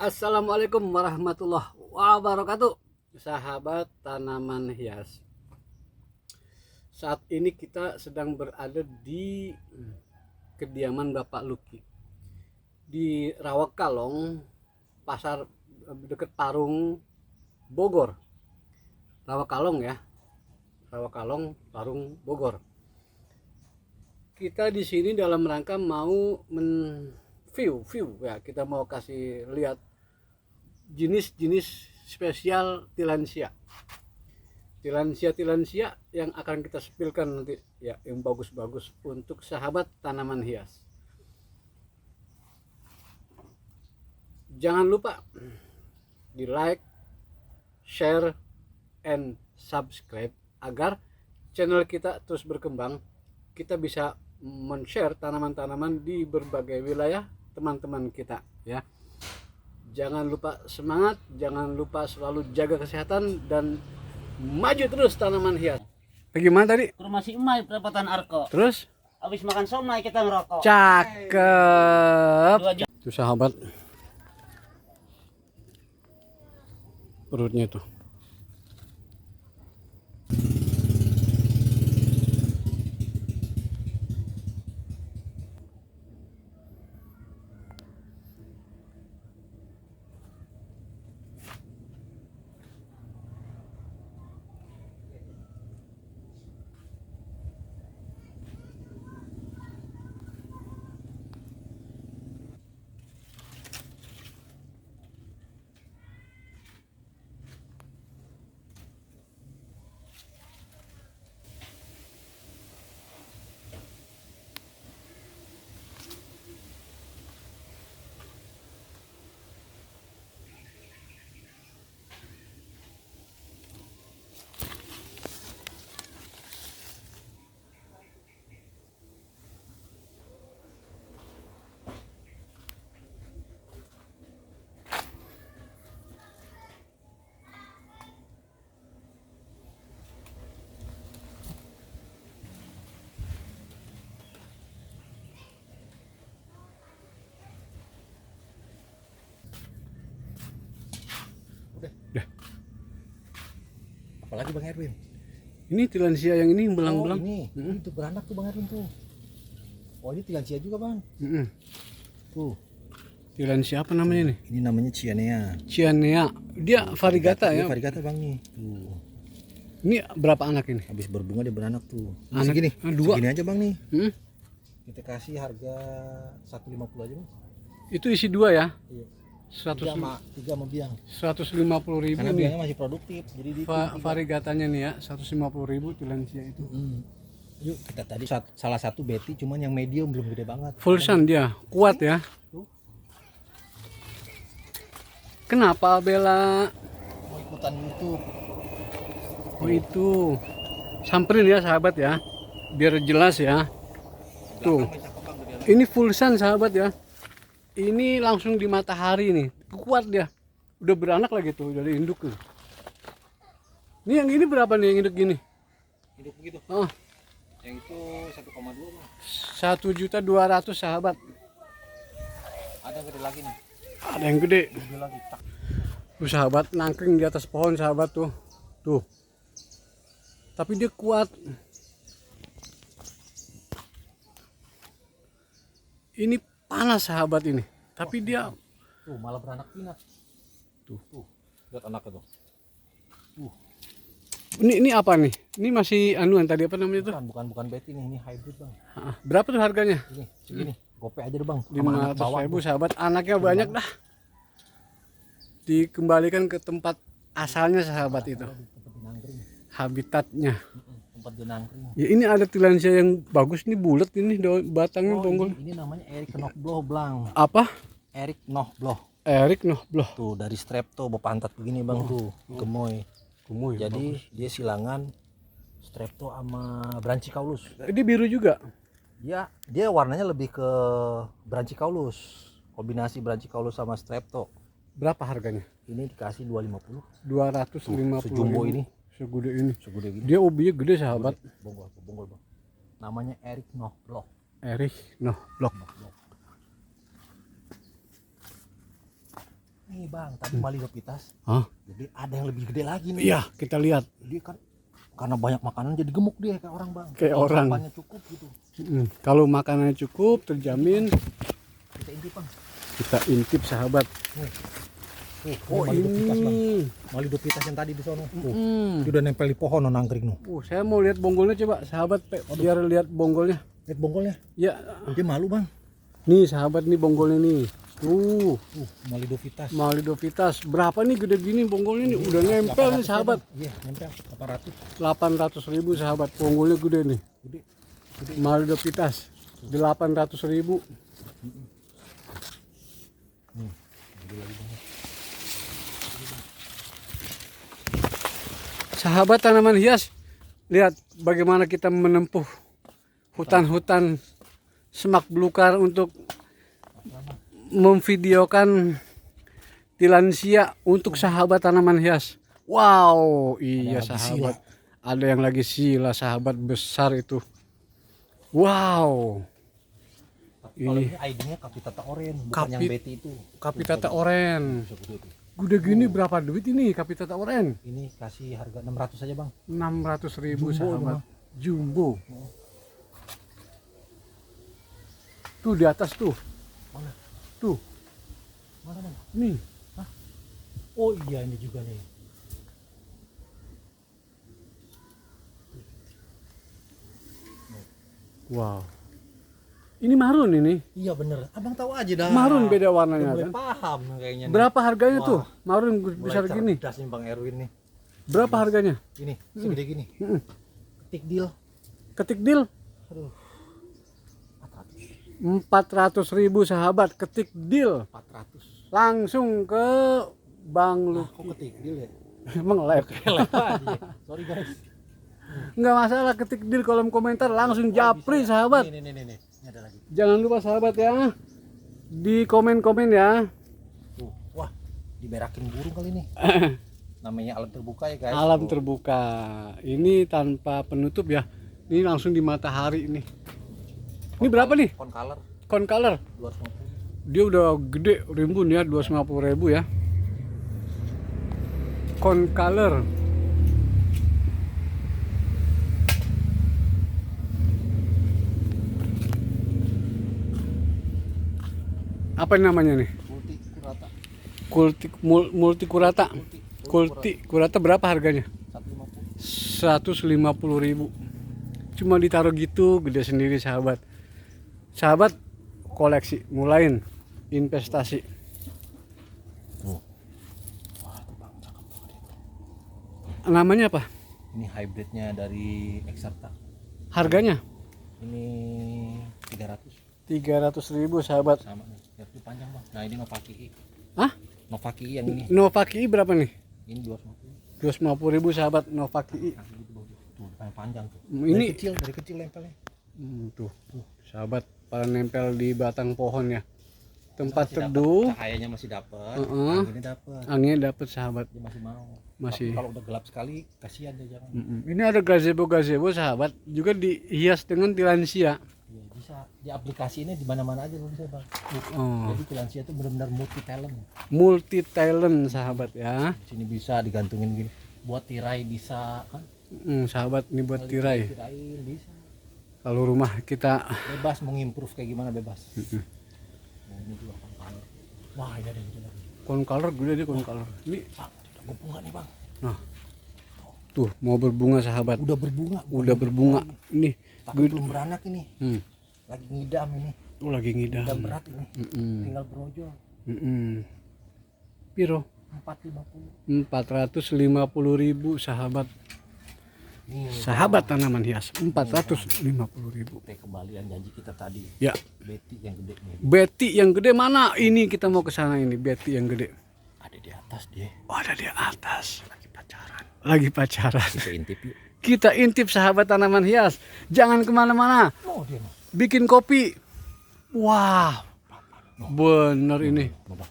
Assalamualaikum warahmatullahi wabarakatuh. Sahabat tanaman hias. Saat ini kita sedang berada di kediaman Bapak Luki di Rawakalong, pasar dekat Parung, Bogor. Rawakalong ya. Rawakalong, Parung, Bogor. Kita di sini dalam rangka mau view ya, kita mau kasih lihat jenis-jenis spesial tilansia yang akan kita sepilkan nanti ya, yang bagus-bagus untuk sahabat tanaman hias. Jangan lupa di like, share, and subscribe agar channel kita terus berkembang. Kita bisa men-share tanaman-tanaman di berbagai wilayah teman-teman kita ya. Jangan lupa semangat, jangan lupa selalu jaga kesehatan dan maju terus tanaman hias. Bagaimana tadi? Ke rumah si Emai perapatan Arko. Terus? Habis makan somai kita ngerokok. Cakep. Tuh sahabat, perutnya tuh. Udah. Apalagi Bang Erwin? Ini tilansia yang ini belang-belang. Ini itu beranak tuh Bang Erwin tuh. Oh ini tilansia juga Bang. Tuh. Tilansia apa namanya nih? Ini namanya Cyanea. Cyanea. Dia variegata ya. Variegata Bang nih. Tuh. Ini berapa anak ini? Habis berbunga dia beranak tuh. Anak, Segini. dua. Segini aja Bang nih. Kita Kita kasih harga 150 aja Bang. Itu isi dua ya? Iya. 100, 3 sama biang. 150.000 Karena nih. biangnya masih produktif. Jadi di Variegatanya nih ya, 150.000 tilansia itu. Yuk kita tadi salah satu Betty, cuman yang medium belum gede banget. Full sun dia, kuat ya. Tuh. Kenapa Bella? Mau ikutan YouTube. Oh itu. Samperin ya sahabat ya. Biar jelas ya. Tuh. Ini full sun sahabat ya. Ini langsung di matahari nih. Kuat dia. Udah beranak lagi tuh dari induk tuh. Ini yang ini berapa nih yang induk gini? Hidup begitu. Oh, Yang itu 1,2 Bang. 1.200.000 sahabat. Ada yang gede lagi nih. Ada yang gede. Gede lagi. Tak. Tuh sahabat, nangkring di atas pohon sahabat tuh. Tuh. Tapi dia kuat. Ini panas sahabat ini. Tapi dia Tuh malah beranak pinak. Tuh. Lihat anaknya tuh. ini apa nih? Ini masih anuan tadi apa namanya tuh? Bukan Betty nih, ini hybrid Bang. Berapa tuh harganya? Ini segini. Gope aja deh Bang. 500.000 sahabat. Anaknya banyak dah. Dikembalikan ke tempat asalnya sahabat itu. Tempat dinangkring. Habitatnya. Tempat dinangkring. Ya ini ada tilansia yang bagus nih, bulat ini batangnya bonggol. Ini namanya Erik Knoblauch Blanc. Apa? Erik Knoblauch. Erik Knoblauch. Tuh dari strepto bepantat begini Bang tuh. Gemoy. Kumuy. Jadi dia silangan strepto sama branchicaulus. Dia biru juga. Ya, dia warnanya lebih ke branchicaulus. Kombinasi branchicaulus sama strepto. Berapa harganya? Ini dikasih 250. 250.000. Sejumbo ini. Segede ini. Segede gini. Dia ubinya gede sahabat. Bonggol Bang. Namanya Erik Knoblauch. Erik Knoblauch. Nih bang, tadi Malidopitas. Hah? Jadi ada yang lebih gede lagi nih. Iya, kita lihat. Dia kan karena banyak makanan jadi gemuk dia kayak orang bang. Kayak Kalau orang. makannya cukup gitu. Kalau makanannya cukup, terjamin. Kita intip bang. Kita intip sahabat. Nih, Oh Malidopitas bang. ini. Malidopitas yang tadi di sono. Tuh, Hmm. itu udah nempel di pohon nangkring nuh. Saya mau lihat bonggolnya coba sahabat, biar lihat bonggolnya. Lihat bonggolnya. Ya, Dia malu bang. nih sahabat nih bonggolnya nih. Tuh, Malidopitas. Malidopitas. Berapa nih gede gini bonggolnya nih? Udah nempel nih 800 sahabat. Iya, nempel 800. 800.000 sahabat. Bonggolnya gede nih. Gede. Malidopitas 800.000. Sahabat tanaman hias, lihat bagaimana kita menempuh hutan-hutan semak belukar untuk memvideokan tilansia untuk sahabat tanaman hias. Wow, iya Ada lagi sahabat. Ada yang lagi sila sahabat besar itu. Wow. Kalau Ini ini ID-nya Kapitata Oren, bukan yang Betty itu. Kapitata Oren. Segede itu. Gede gini berapa duit ini Kapitata Oren? Ini kasih harga 600 aja bang. 600.000 Jumbo sahabat. ini, Jumbo. Tuh di atas tuh. Mana? Tuh. Mana bang? Nih. Oh iya ini juga nih. Wow. Ini marun ini. Iya bener. Abang tahu aja dah. Marun beda Udah warnanya mulai kan. paham kayaknya. nih. Berapa harganya Wah, tuh? Marun mulai besar gini. cerdas nih bang Erwin nih. Berapa harganya? Ini segede gini. Mm-mm. Ketik deal. Ketik deal Aduh. 400.000 sahabat, ketik deal 400. langsung ke Bang Nah, Luki. kok ketik deal ya? Emang live. Lewat aja. Sorry guys. Nggak masalah, ketik deal kolom komentar langsung japri sahabat. Nih. Ini ada lagi. Jangan lupa sahabat ya, di komen-komen ya. Tuh. Wah, diberakin burung kali ini. Namanya alam terbuka ya guys. Alam Tuh. terbuka ini tanpa penutup ya, ini langsung di matahari ini. Ini berapa nih? Concolor Concolor 250. dia udah gede, rimbun ya, 250.000 ya. Concolor apa namanya nih? Multikurata. Multikurata berapa harganya? 150.000. Cuma ditaruh gitu, gede sendiri sahabat. Sahabat koleksi, mulain investasi. Namanya apa? Ini hybridnya dari Exarta. Harganya Ini 300 300.000 sahabat. sama nih. Biar itu panjang bang. Nah ini Novaki. Hah? Novaki yang ini. Novaki berapa nih? Ini 250. 250.000 sahabat Novaki. Kaki gitu bagus. Tuh panjang tuh. Ini Dari kecil nempelnya. tuh sahabat, pada nempel di batang pohon ya. Tempat Masih dapet, teduh, cahayanya masih dapat. Heeh. Anginnya dapat. anginnya dapet sahabat. Dia masih mau. Masih. Tapi kalau udah gelap sekali kasihan dia jangan. Ini ada gazebo sahabat, juga dihias dengan tilansia. Ya, bisa di aplikasi ini di mana-mana aja bisa bang. Oh, Jadi Tilansia itu benar-benar multi talent. multi talent sahabat ya. Di sini bisa digantungin gini. Buat tirai bisa kan? Sahabat, ini buat tirai. Tirain bisa. Kalau rumah kita Bebas mau ngimprove kayak gimana bebas. Nah, ini juga concolor. Wah ini ada yang lagi. Concolor gede deh concolor. Ini Bang, udah berbunga nih bang. tuh mau berbunga sahabat. Udah berbunga. Udah berbunga. Ini Tapi belum beranak ini. hmm. Lagi ngidam ini. Lagi ngidam. Ngidam berat ini. Mm-mm. Tinggal brojol. Piro? 450. 450.000 sahabat. Nih, Sahabat tanaman hias 450.000. Teh kembalian janji kita tadi. Ya, Betty yang gede nih. Betty yang gede mana? Ini kita mau ke sana ini, Betty yang gede. Ada di atas dia. Oh, ada di atas. Lagi pacaran. Lagi pacaran. Kita intip yuk. Kita intip sahabat tanaman hias. Jangan kemana-mana. Oh dia mah. Bikin kopi. Wah, bener ini. Mau bang.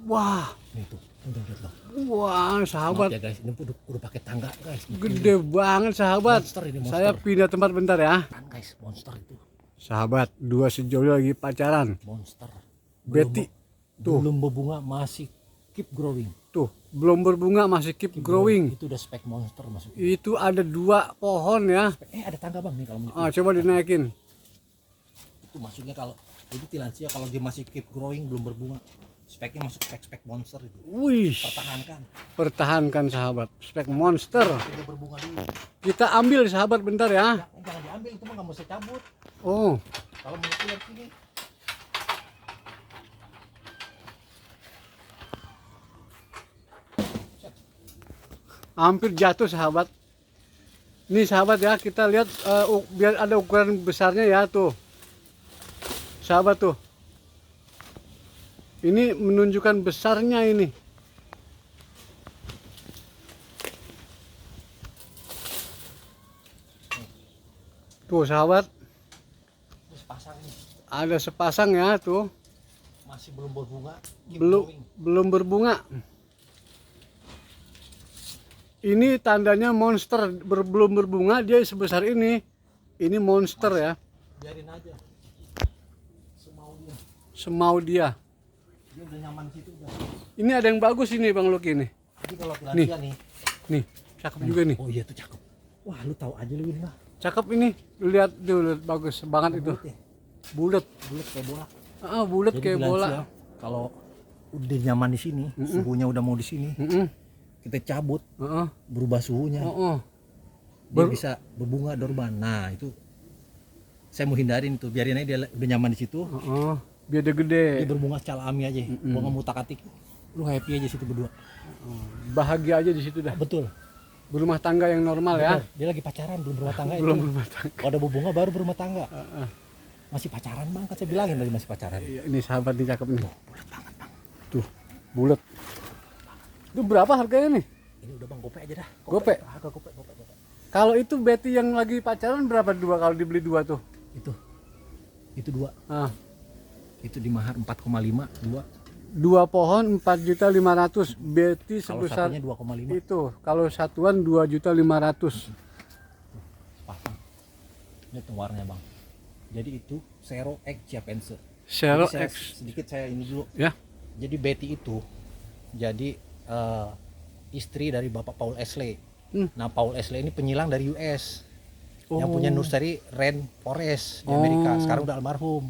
Wah, Nih tuh. Udah lihat bang. wah sahabat. Maaf ya guys, ini udah pakai tangga guys. Gede banget sahabat. Monster ini, monster. Saya pindah tempat bentar ya. Kan guys, monster itu. Sahabat, dua sejoli lagi pacaran. Monster. Betty tuh Belum berbunga masih keep growing. Tuh, belum berbunga masih keep growing. Itu udah spek monster masuk. Itu ada 2 pohon ya. Ada tangga bang nih kalau mau. Coba dinaikin. Itu masuknya kalau jadi tilansia kalau dia masih keep growing belum berbunga, speknya masuk spek monster itu. Wih, pertahankan sahabat, spek monster. Dia berbunga dulu. Kita ambil sahabat bentar ya. Jangan diambil, itu mah nggak mau saya cabut. Oh, Kalau mau keluar sini. hampir jatuh sahabat. Nih sahabat ya, kita lihat biar ada ukuran besarnya ya tuh. Sahabat tuh. Ini menunjukkan besarnya ini. Tuh sahabat, Sepasang nih. ada sepasang ya tuh. Masih belum berbunga. Belum berbunga. Ini tandanya monster, belum berbunga dia sebesar ini. Ini monster ya. Biarin aja. Semau dia. Dia udah nyaman di situ udah. Ini ada yang bagus ini Bang Luki nih. Jadi kalau pilansia nih. Nih, cakep juga nih. Oh iya tuh cakep. Wah lu tahu aja lu ini lah. Cakep ini. Lihat dulu, bagus banget itu. Bulat. Bulat kayak bola. Bulat Jadi kayak bola. Kalau udah nyaman di sini, suhunya udah mau di sini, kita cabut, berubah suhunya, dia bisa berbunga dorman. Nah itu saya mau hindarin tuh, biarin aja dia udah nyaman di situ, biar dia gede. dia berbunga secara alami aja, gua nggak mau tak-atik, lu happy aja situ berdua. Bahagia aja di situ dah. Betul. Berumah tangga yang normal ya. Dia lagi pacaran, belum berumah tangga. Belum itu. berumah tangga. Kalau ada berbunga baru berumah tangga. Masih pacaran bang, kan saya bilangin tadi masih pacaran. Iya, ini sahabat nih cakep nih. Bulat banget bang. Tuh, bulat. Itu berapa harganya nih? Ini udah bang, gope aja dah. Gope? Harga gope. Kalau itu Betty yang lagi pacaran berapa dua kalau dibeli 2 tuh? Itu 2. Itu di mahar 4,5, 2 pohon 4.500.000. Betty kalau sebesar satunya 2,5. itu. Kalau satuan 2.500.000. Pasang. Ini tuh warnanya bang. Jadi itu Xero X Japanese. Xero Jadi X. sedikit saya ini dulu. Ya. Jadi Betty itu jadi istri dari Bapak Paul Ashley. Nah Paul Ashley ini penyilang dari US yang punya nursery Rainforest di Amerika. Sekarang udah almarhum.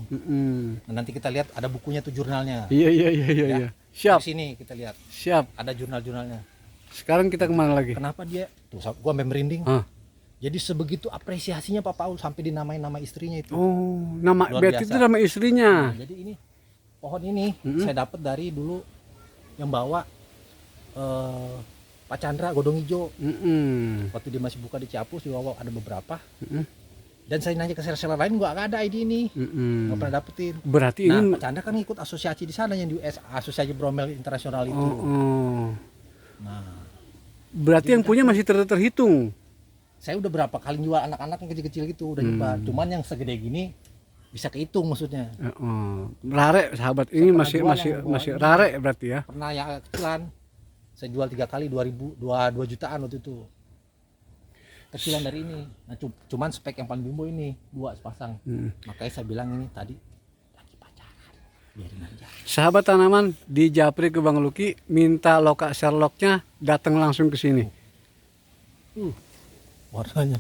Nah, nanti kita lihat ada bukunya tuh jurnalnya. Iya. Siap. Di sini kita lihat. Siap. Ada jurnal-jurnalnya. Sekarang kita kemana lagi? Kenapa dia? Tuh gua sampai merinding. Jadi sebegitu apresiasinya Pak Paul sampai dinamain nama istrinya itu. Oh, nama Luar Betty biasa. itu nama istrinya. Nah, jadi ini pohon ini saya dapat dari dulu yang bawa Pak Chandra Godong Ijo. Waktu dia masih buka di Ciapus di Wawa ada beberapa. Dan saya nanya ke seller-seller lain gua nggak ada ID ini, nggak pernah dapetin. Berarti Nah, ini Pak Chandra kan ikut asosiasi di sana yang di US, asosiasi Bromel Internasional itu. Nah, berarti yang punya masih terhitung. saya udah berapa kali jual anak-anak yang kecil-kecil gitu udah nyebar. Cuman yang segede gini bisa kehitung maksudnya. Rare sahabat ini Saya masih rare berarti ya. Pernah yang kecilan saya jual 3 kali 2 jutaan waktu itu. Kecilan dari ini. Nah, cuman spek yang paling bimbo ini 2 sepasang. Makanya saya bilang ini tadi lagi pacaran. Biarin aja. Sahabat tanaman di Japri ke Bang Luki minta loka Sherlocknya datang langsung ke sini. Warnanya.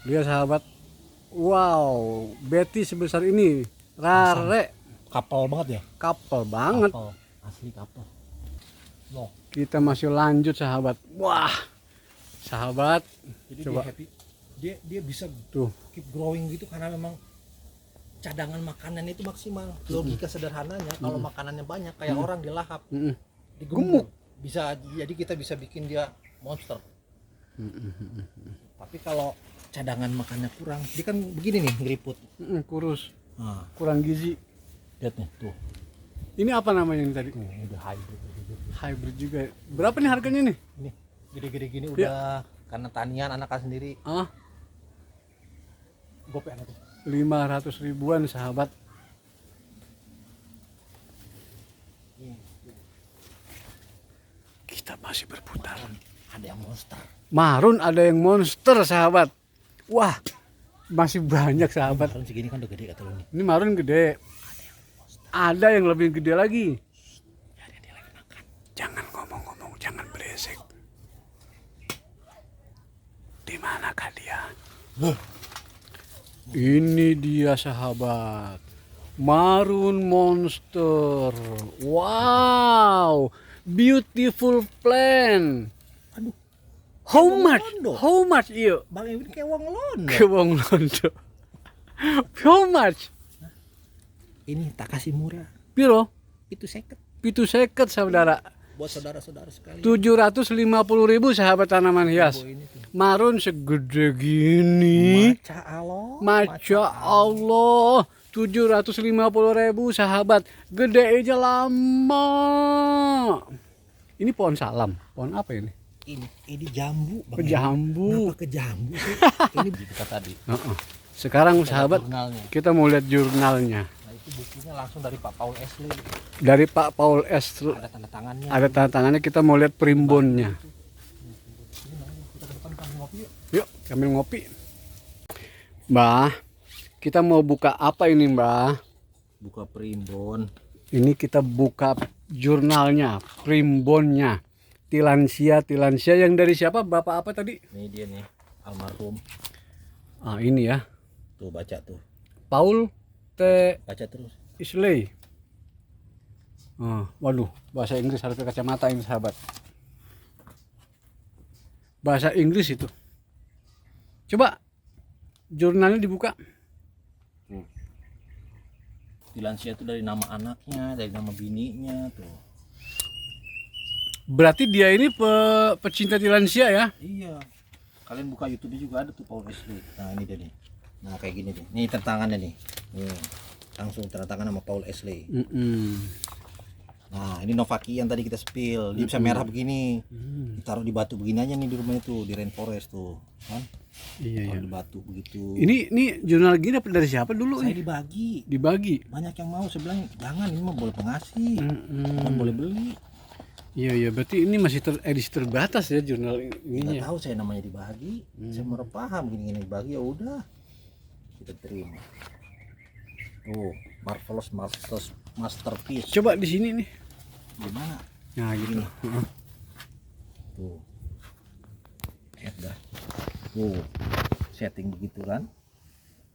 Lihat sahabat. Wow, Betty sebesar ini. Rare. Kapal banget ya? Kapal banget. Kapal. Asli kapal. Loh. Kita masih lanjut sahabat. Wah. Sahabat. Jadi coba. dia happy. Dia bisa Tuh. keep growing gitu karena memang cadangan makanannya itu maksimal. Logika sederhananya kalau makanannya banyak kayak orang dilahap, digemuk. Bisa jadi kita bisa bikin dia monster. Tapi kalau cadangan makannya kurang, dia kan begini nih ngeriput. Kurus. Nah, Kurang gizi. lihat nih tuh. Ini apa namanya ini tadi? Ini udah hybrid. Hybrid juga. Berapa nih harganya nih? Ini gede-gede gini udah karena tanian anak sendiri. Gope anak tuh. 500 ribuan sahabat. Kita masih berputar. Ada yang monster. Marun ada yang monster sahabat. Wah, masih banyak sahabat. Marun segini kan udah gede kata lu nih. Ini marun gede. Ada yang lebih gede lagi. Dia lagi makan. Jangan berisik. Di manakah dia? Ini dia sahabat. Marun monster. Wow, beautiful plant. Aduh, How Wong much? Londo. How much iyo? Bang Ewin kayak wong londo. Ke Wong Londo. How much? Ini tak kasih murah. Piro? Itu seket Pitu seket saudara. buat saudara-saudara sekalian. 750.000 sahabat tanaman hias. Oh, ini tuh. Marun segede gini. Maca Allah. Masya Allah. 750.000 sahabat. Gede aja lama. Ini pohon salam. Pohon apa ini? Ini jambu. Bang Ewin. Jambu. Kenapa ke jambu sih? Ini kita tadi. Sekarang sahabat Jurnalnya. kita mau lihat jurnalnya. Nah, itu bukunya langsung dari Pak Paul Ashley. Dari Pak Paul S. Ada tanda tangannya. Ada tanda tangannya, kita mau lihat primbonnya. Kita ke depan kan ngopi yuk. Yuk, kami ngopi. Mbah, kita mau buka apa ini, Mbah? Buka primbon. Ini kita buka jurnalnya, primbonnya. Tilansia yang dari siapa? Bapak apa tadi? Ini dia nih, almarhum. Ah, ini ya. Tuh baca tuh. Paul T. Baca terus. Isley. Waduh, bahasa Inggris harus pakai kacamata ini sahabat. Bahasa Inggris itu. Coba jurnalnya dibuka. Tilansia itu dari nama anaknya, dari nama bininya tuh. Berarti dia ini pecinta tilansia ya? Iya. Kalian buka YouTube juga ada tuh Paul Ashley. Nah ini dia nih. Nah kayak gini nih. Nih tanda tangannya nih. Nih. Langsung tanda tangan sama Paul Ashley. Nah ini Novaki yang tadi kita spill. Dia bisa merah begini. Ditaruh di batu begini aja nih di rumahnya tuh, di rainforest tuh, kan? Iya, Taruh iya. di batu begitu. Ini jurnal gini dapat dari siapa dulu Saya nih? dibagi. Dibagi. Banyak yang mau. Saya bilang jangan, ini mah boleh pengasih, bukan boleh beli. Iya, iya, berarti ini masih edisi terbatas ya jurnal Nggak ininya. tahu saya namanya dibagi. Saya baru paham gini-gini dibagi, ya udah kita terima. Oh, marvelous masterpiece. Coba di sini nih. Gimana? Nah, gitu. Tuh. Lihat dah. Tuh. Setting begitu kan.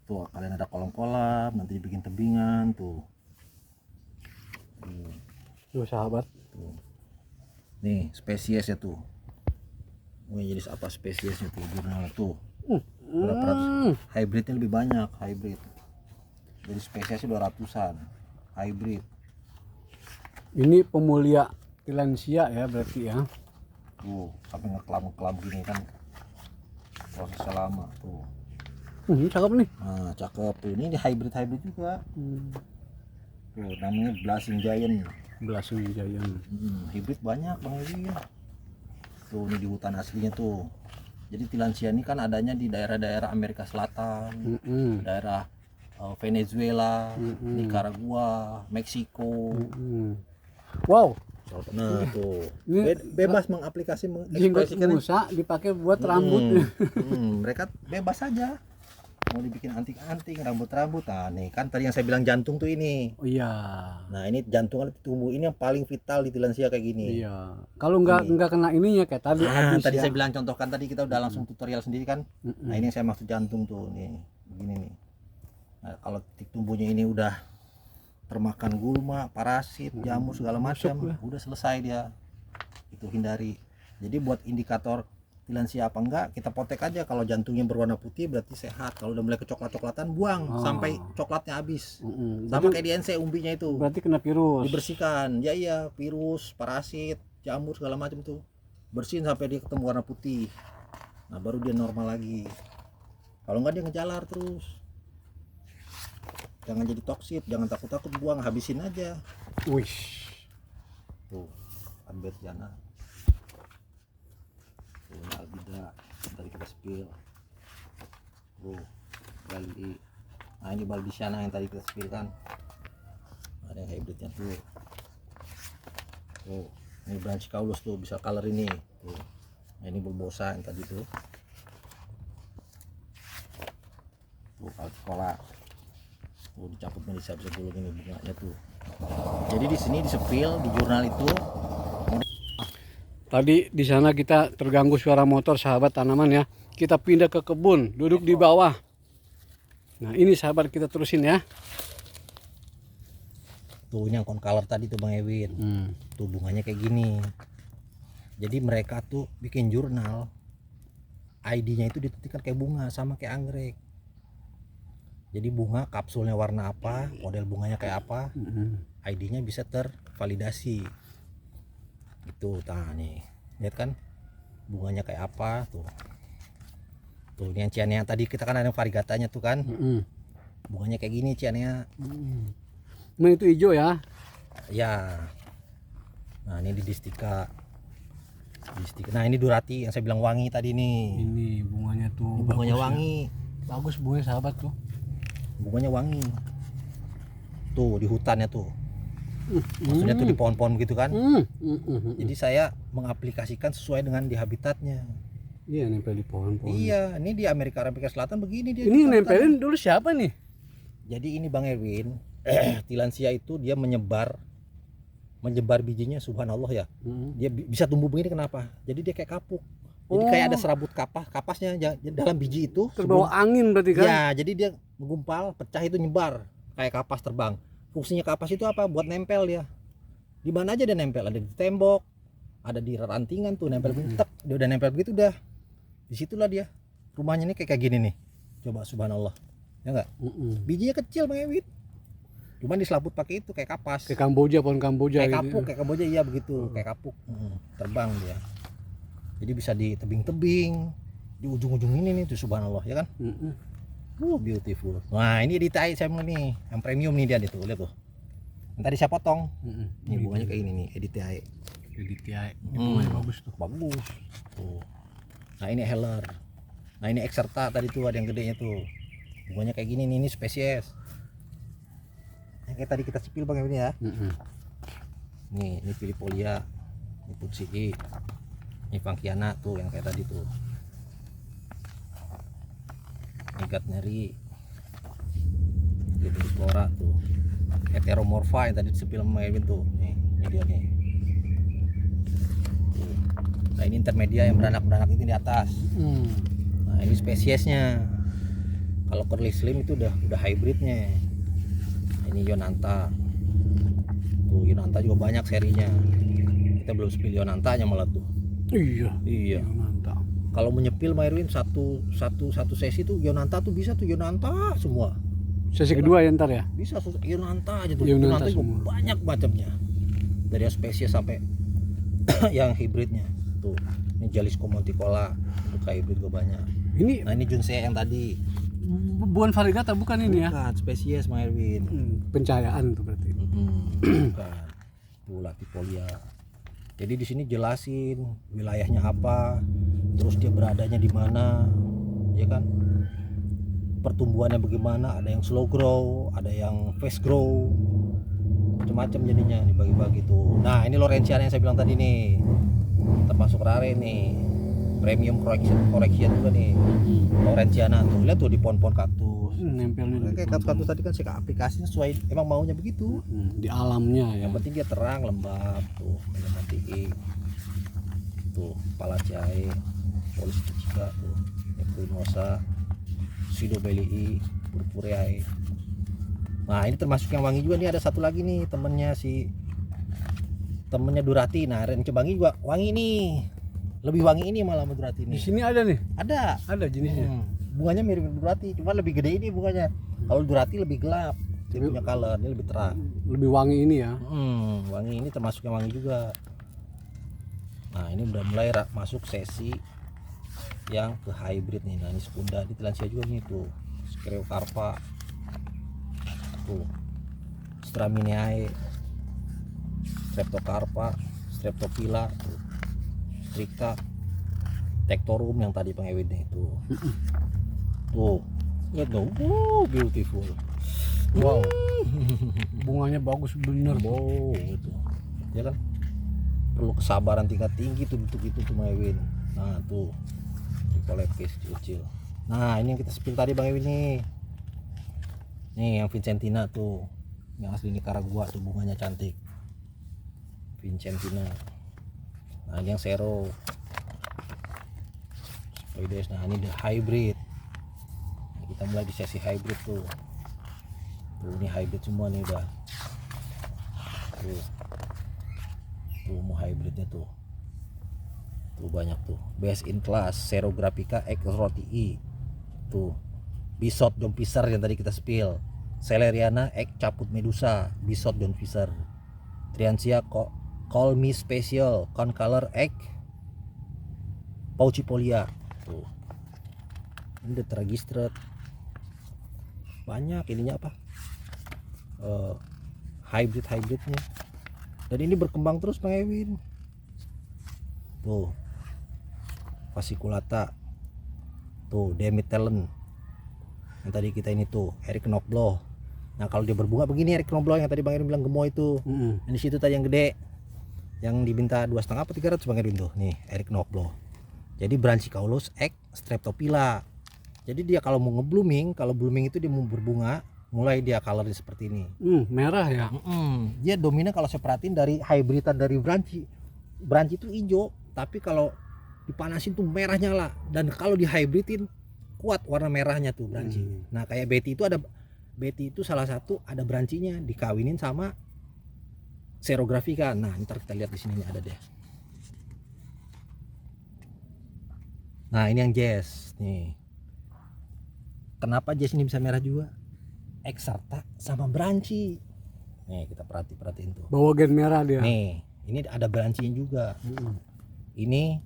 Tuh, kalian ada kolam-kolam, nanti dibikin tebingan tuh. Tuh sahabat. Tuh. Nih, spesiesnya tuh. Mau jenis apa spesiesnya tuh jurnal tuh. Berapa ratus? Hybridnya lebih banyak, hybrid. Jadi spesiesnya 200-an. Hybrid. Ini pemulia tilansia ya berarti ya. Tuh, sampai ngeklam-ngeklam gini kan. Prosesnya lama tuh. Cakep nih. Nah, cakep tuh. Ini di hybrid juga. Tuh, namanya Blushing Giant. Blushing Giant. Hybrid banyak Bang Edi. Tuh, ini di hutan aslinya tuh. Jadi tilansia ini kan adanya di daerah-daerah Amerika Selatan, daerah Venezuela, Nicaragua, Meksiko. Wow, Nah tuh, Ini bebas mengaplikasi jenggot mengekspresikan. Musa dipakai buat rambut. Mereka bebas saja. Mau dibikin anting-anting, rambut-rambut. Nah nih kan tadi yang saya bilang jantung tuh ini. Oh iya. Nah ini jantung tubuh ini yang paling vital di tilansia kayak gini. Iya. Kalau nggak kena ininya kayak tadi. habis Tadi ya. saya bilang contohkan tadi kita udah langsung tutorial sendiri kan. Nah ini yang saya maksud jantung tuh nih, begini nih. Nah, kalau titik tumbuhnya ini udah termakan gulma, parasit, jamur segala macam, udah selesai dia. Itu hindari. Jadi buat indikator tilansia apa enggak, kita potek aja. Kalau jantungnya berwarna putih berarti sehat. Kalau udah mulai kecoklat-coklatan buang sampai coklatnya habis. Sama kayak di NC umbinya itu. Berarti kena virus. Dibersihkan. Ya iya, virus, parasit, jamur segala macam tuh. Bersihin sampai dia ketemu warna putih. Nah, baru dia normal lagi. Kalau enggak dia ngejalar terus. Jangan jadi toksit, jangan takut-takut, buang, habisin aja. Wih. Tuh, ambet jana. Tuh, albida, tadi kita spill. Tuh, baldi. Nah ini balbisiana yang tadi kita spill kan. Ada yang hybridnya tuh. Tuh, ini branchicaulus tuh, bisa color ini. Tuh, nah, ini bulbosa yang tadi tuh. Tuh, calcicola. Tuh, dicaputnya bisa dulu ini bunganya tuh. Jadi di sini di spill di jurnal itu. Tadi di sana kita terganggu suara motor sahabat tanaman ya. Kita pindah ke kebun, duduk di bawah. Nah ini sahabat kita terusin ya. Tuh ini yang concolor tadi tuh Bang Ewin. Tuh bunganya kayak gini. Jadi mereka tuh bikin jurnal, ID-nya itu ditentukan kayak bunga sama kayak anggrek. Jadi bunga kapsulnya warna apa, model bunganya kayak apa, ID-nya bisa tervalidasi. Itu tah nih, lihat kan bunganya kayak apa tuh. Tuh ini yang cianea tadi kita kan ada variegatanya tuh kan, bunganya kayak gini cianea. Nah itu hijau ya. Ya. Nah ini di distika. Nah ini durati yang saya bilang wangi tadi nih. Ini bunganya tuh. Ini bunganya bagus wangi. Ya. Bagus bunganya sahabat tuh. Bunganya wangi. Tuh di hutannya tuh. Maksudnya tuh di pohon-pohon gitu kan. Jadi saya mengaplikasikan sesuai dengan di habitatnya. Iya nempel di pohon-pohon. Iya, ini di Amerika Selatan begini dia. Ini nempelin dulu siapa nih? Jadi ini Bang Erwin, tilansia itu dia menyebar bijinya subhanallah ya. Dia bisa tumbuh begini kenapa? Jadi dia kayak kapuk. Jadi kayak ada serabut kapasnya dalam biji itu. Terbawa angin berarti kan? Ya, jadi dia menggumpal, pecah itu nyebar kayak kapas terbang. Fungsinya kapas itu apa? Buat nempel dia. Di mana aja dia nempel, ada di tembok, ada di rantingan tuh nempel begitu. Dia udah nempel begitu udah. Disitulah dia. Rumahnya nih kayak gini nih. Coba subhanallah. Ya enggak? Bijinya kecil Bang Ewit. Cuman diselaput pakai itu kayak kapas. Kayak Kamboja, pohon Kamboja kayak gitu. kapuk, kayak Kamboja iya begitu, kayak kapuk. Terbang dia. Jadi bisa di tebing-tebing, di ujung-ujung ini nih tuh subhanallah ya kan? Beautiful. Nah, ini di tai saya nih, yang premium nih dia tuh, lihat tuh. Yang tadi saya potong. Ini bunganya kayak ini nih, editiae. Editiae. Ini bunganya bagus tuh. Bagus. Tuh. Nah, ini heller. Nah, ini exerta tadi tuh ada yang gedenya tuh. Bunganya kayak gini nih, ini spesies. Yang kayak tadi kita sipil Bang ini ya. Nih, ini Filipolia. Ini Putsii. Ini Funkiana tuh yang kayak tadi tuh. Ini Gatneri. Ini Flora tuh. Heteromorpha yang tadi disepil sama Erwin tuh. Nih, ini dia nih. Tuh. Nah, ini intermedia yang beranak-beranak itu di atas. Nah, ini spesiesnya. Kalau curly slim itu udah hybridnya. Ini Yonanta. Tuh Yonanta juga banyak serinya. Kita belum spill Yonantanya malah tuh. Iya. Yonanta. Kalau menyepil Erwin satu sesi tuh Yonanta tuh bisa tuh Yonanta semua. Sesi kedua ya ntar ya? Bisa Yonanta aja tuh. Yonanta Yonanta juga semua. banyak macamnya. Dari yang spesies sampai yang hybridnya. Tuh, ini Jalisco monticola untuk hybrid juga banyak. Ini Nah, ini Junsea yang tadi. bukan variegata bukan ini ya? Bukan spesies Erwin. Pencahayaan tuh berarti. Bukan. Tuh Latifolia. Jadi di sini jelasin wilayahnya apa, terus dia beradanya di mana, ya kan? Pertumbuhannya bagaimana? Ada yang slow grow, ada yang fast grow, macam-macam jadinya dibagi-bagi tuh. Nah ini Lawrenciana yang saya bilang tadi nih, termasuk rare nih, premium correction juga nih, Lawrenciana tuh. Lihat tuh di pohon-pohon kaktus. Nempelnya Kayak kaktus tadi kan saya aplikasinya sesuai emang maunya begitu. di alamnya ya. Yang penting dia terang lembab tuh, menemantii tuh Palaceae, Polisi Cicica tuh, Equinosa, Pseudobelii, Purpureae. Nah ini termasuk yang wangi juga nih. Ada satu lagi nih temennya Durati. Nah Ren Cebangi juga wangi nih, lebih wangi ini malah sama Durati Di nih. sini ada nih. Ada Jenisnya. Bunganya mirip Durati, cuma lebih gede ini bunganya. Kalau Durati lebih gelap, dia punya color, dia lebih terang. Lebih wangi ini ya. Wangi ini termasuk yang wangi juga. Nah ini udah mulai masuk sesi yang ke hybrid nih. Nah ini sekunda di Tilansia juga nih tuh, Sclerocarpa tuh, Stramineae, Streptocarpa, Streptophylla tuh, Stricta, Tectorum yang tadi pengewinnya itu. Tuh, lihat dong, beautiful. Wow. Bunganya bagus bener. Wow, itu. Ya kan? Perlu kesabaran tingkat tinggi tuh untuk itu tuh Ewin. Nah, tuh. Tricolepis kecil. Nah, ini yang kita spill tadi Bang Ewin nih. Nih yang Vincentina tuh. Yang asli Nicaragua tuh bunganya cantik. Vincentina. Nah ini yang Sero. Spoides. Nah ini the hybrid. Nah, kita mulai di sesi hybrid tuh. Tuh ini hybrid semua nih udah. Tuh mau hybridnya tuh. Tuh banyak tuh. Best in class Sero Graphica X Roti I. Tuh. Bisot John Fisher yang tadi kita spill. Celeriana X Caput Medusa, Bisot John Fisher. Triansia Call Me Special Concolor X Paucipolia. Tuh. Ini udah terregistered. Banyak ininya apa? Hybridnya. Dan ini berkembang terus Bang Ewin. Tuh. Fasciculata. Tuh, Demit Talent. Yang tadi kita ini tuh, Eric Knobloch. Nah, kalau dia berbunga begini Eric Knobloch yang tadi Bang Ewin bilang gemoy itu. Di situ tadi yang gede. Yang diminta 2,5 apa 300 Bang Ewin tuh. Nih, Eric Knobloch. Jadi Branchicaulus X Streptophylla. Jadi dia kalau mau ngeblooming, kalau blooming itu dia mau berbunga, mulai dia colornya seperti ini. Merah ya. Dia dominan kalau saya perhatiin dari hybridan dari Branchi. Branchi itu hijau, tapi kalau dipanasin tuh merah nyala, dan kalau dihybridin kuat warna merahnya tuh Branchi. Nah, kayak Betty itu salah satu ada brancinya dikawinin sama Sero Graphica. Nah, ntar kita lihat di sini ada deh. Nah, ini yang Jazz nih. Kenapa Jazz ini bisa merah juga? Exarta sama Branchi. Nih, kita perhatiin tuh. Bawa gen merah dia. Nih, ini ada Branchinya juga. Ini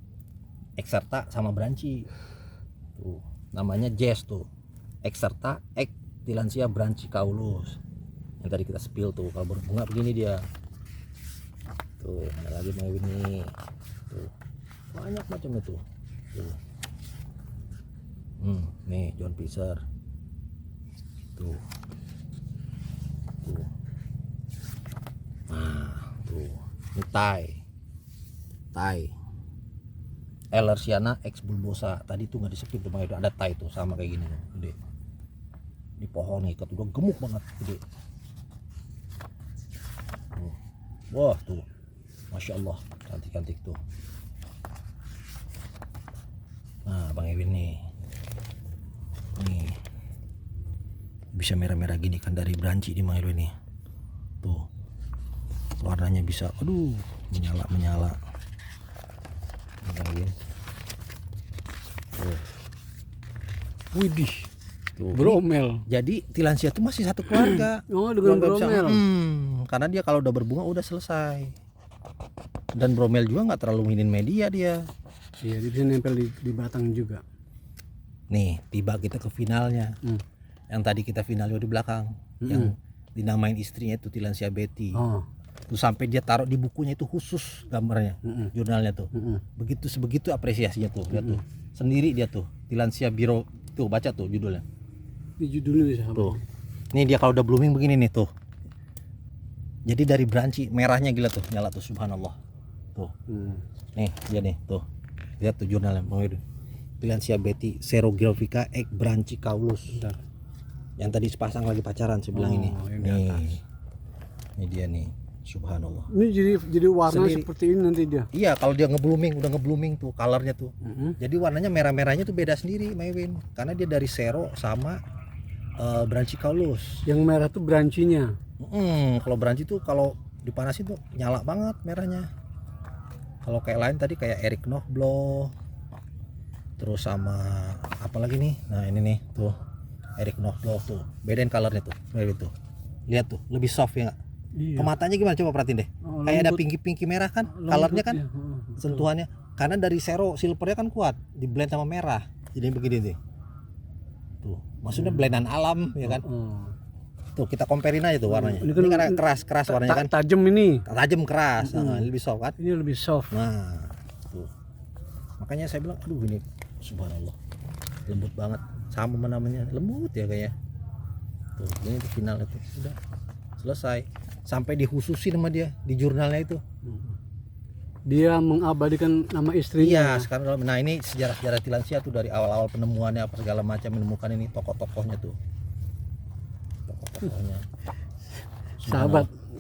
Exarta sama Branchi. Tuh, namanya Jazz tuh. Exarta X Tillandsia Branchicaulus. Yang tadi kita spill tuh, kalau berbunga begini dia. Tuh, ada lagi mau ini. Tuh. Banyak macam itu. Tuh. Nih John Fisher. Tuh. Tuh. Nah, tuh. Ini Tai. Ellersiana X Bulbosa. Tadi tuh nggak disepit tuh, ada Tai tuh sama kayak gini tuh, gede. Di pohon ikat udah gemuk banget, gede. Tuh. Wah tuh, masya Allah, cantik tuh. Nah, Bang Ewin nih bisa merah-merah gini kan dari Branchi di Bang Ewin nih. Tuh, warnanya bisa, aduh, menyala. Bang Ewin. Tuh. Widih. Tuh, Bromel. jadi Tillandsia itu masih satu keluarga. Oh, dengan Keluarga bromel. Karena dia kalau udah berbunga udah selesai. Dan bromel juga nggak terlalu minin media dia. Iya, dia bisa nempel di batang juga. Nih, tiba kita ke finalnya. Yang tadi kita finalnya di belakang, yang dinamain istrinya itu Tillandsia Betty. Tuh sampai dia taruh di bukunya itu khusus gambarnya, jurnalnya tuh. Sebegitu apresiasinya tuh, lihat tuh. Sendiri dia tuh, Tillandsia Biro tuh, baca tuh judulnya. Di judulnya bisa. Tuh. Nih dia kalau udah blooming begini nih tuh. Jadi dari Branchi merahnya gila tuh, nyala tuh, subhanallah. Tuh. Nih, dia nih tuh. Lihat tuh jurnalnya Bang Ewin. Tillandsia Betty Sero Graphica X Branchicaulus. Yang tadi sepasang lagi pacaran saya bilang ini. Nih. Ini dia nih, subhanallah. Ini jadi warna Sendiri. seperti ini nanti dia. Iya, kalau dia udah ngeblooming tuh, colornya tuh. Jadi warnanya merah-merahnya tuh beda sendiri, Bang Ewin. Karena dia dari Sero sama Branchicaulus. Yang merah tuh brancinya. Kalau Branchi tuh kalau dipanasin tuh nyala banget merahnya. Kalau kayak lain tadi kayak Eric Knobloch, terus sama apa lagi nih? Nah ini nih tuh Eric Knobloch tuh, bedain colornya tuh, tuh. Lihat tuh, lebih soft ya nggak? Iya. Pematanya gimana? Coba perhatiin deh. Kayak ada pinky merah kan, colornya kan, sentuhannya. Karena dari Sero silvernya kan kuat, di blend sama merah, jadi begini deh. Tuh, maksudnya blendan alam ya kan? Tuh kita comparein aja tuh warnanya. Ini karena keras warnanya kan. Tajam ini. Tajam keras, lebih soft kan? Ini lebih soft. Nah, tuh. Makanya saya bilang, aduh ini subhanallah. Lembut banget. Sama namanya, lembut ya kayaknya. Tuh, ini tuh final itu. Udah selesai. Sampai dikhususin sama dia di jurnalnya itu. Dia mengabadikan nama istrinya. Iya, sekarang nah ini sejarah Tillandsia tuh dari awal-awal penemuannya apa segala macam, menemukan ini tokoh-tokohnya tuh. Tokoh-tokohnya.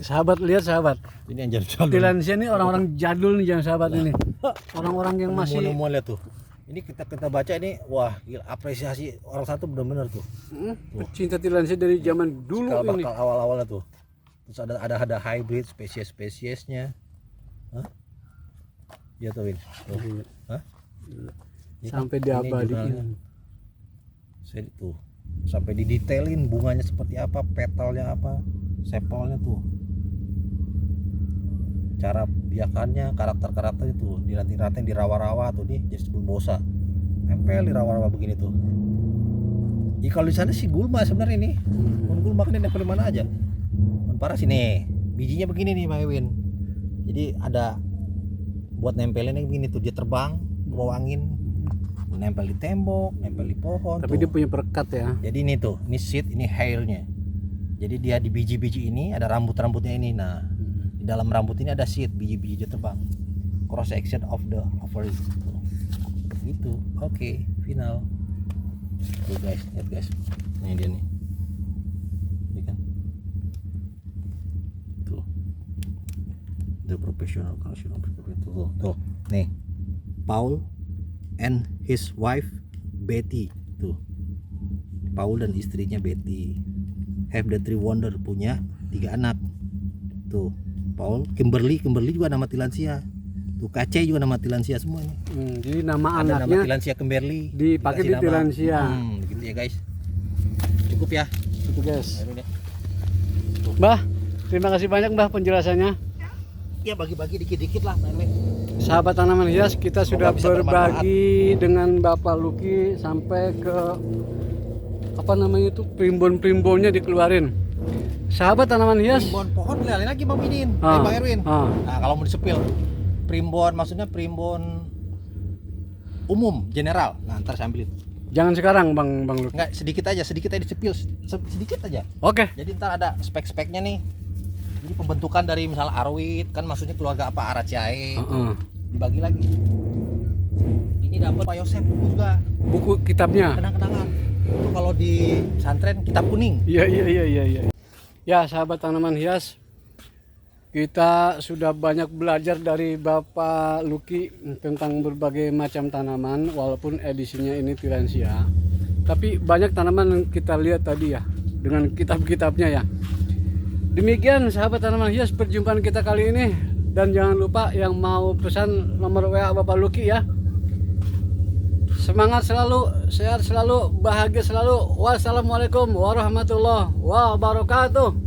Sahabat, lihat sahabat. Ini yang jadul. Tilansia ini orang-orang jadul nih jangan sahabat ini. Orang-orang yang masih Mau lihat tuh. Ini kita baca ini, wah gila, apresiasi orang satu benar-benar tuh. pecinta tilansia dari zaman dulu Cikal ini. bakal awal-awalnya tuh. Terus ada hybrid spesies-spesiesnya. Hah? Iya tuh Win. Tuh. Iya. Hah? Ini Sampai kan- ini diabadiin. jurnalnya. Saya tuh sampai didetailin bunganya seperti apa, petalnya apa, sepalnya tuh. Cara biakannya, karakter-karakter itu diranting-ranting di rawa-rawa tuh nih, jadi sebelum bosa. Nempel di rawa-rawa begini tuh. Ya kalau di sana sih gulma sebenarnya ini. Gulma kan nempel di mana aja. Parah sih nih, bijinya begini nih Bang Ewin. Jadi ada buat nempelin yang begini tuh, dia terbang bawa angin, nempel di tembok, nempel di pohon. Tapi tuh. dia punya perekat ya. Jadi ini tuh, ini seed, ini hairnya. Jadi dia di biji-biji ini ada rambut-rambutnya ini. Nah, di dalam rambut ini ada seed, biji-biji dia terbang. Cross section of the ovary. Gitu. Oke, final. Tuh guys, lihat guys. Ini dia nih. Ini kan. Tuh. The professional cultural tuh. Nih. Paul and his wife Betty. Tuh. Paul dan istrinya Betty have the three wonder, punya 3 anak. Tuh. Paul, Kimberly juga nama tilansia. Tuh Kace juga nama tilansia semuanya. Jadi nama Ada nama anaknya tilansia Kimberly. dipakai di Dikasih nama. tilansia. Gitu ya guys. Cukup ya. Gitu guys. Ayo deh. Mbah, terima kasih banyak Mbah penjelasannya. Ya bagi-bagi dikit-dikit lah, Pak. Sahabat tanaman hias, kita sudah Semoga bisa berbagi dengan Bapak Luki sampai ke apa namanya itu, primbon-primbonnya dikeluarin. Sahabat tanaman hias, Primbon pohon lihat lagi Bang Bidin, Ah, Bang Erwin. ah. Nah, kalau mau disepil primbon maksudnya primbon umum general. Nah, ntar saya ambilin. jangan sekarang Bang Luki. Enggak, sedikit aja disepil sedikit aja. Oke. Jadi ntar ada spek-speknya nih. Jadi pembentukan dari misalnya Arwit, kan maksudnya keluarga apa, Araceae. Heeh. Dibagi lagi. Ini dapat Pak Yosef buku juga, Buku kitabnya. kenang-kenangan. Itu kalau di pesantren kitab kuning. Iya. Ya, sahabat tanaman hias, kita sudah banyak belajar dari Bapak Luki tentang berbagai macam tanaman, walaupun edisinya ini tilansia. Tapi banyak tanaman yang kita lihat tadi ya, dengan kitab-kitabnya ya. Demikian sahabat tanaman hias perjumpaan kita kali ini, dan jangan lupa yang mau pesan nomor WA Bapak Luki ya. Semangat selalu, sehat selalu, bahagia selalu. Wassalamualaikum warahmatullahi wabarakatuh.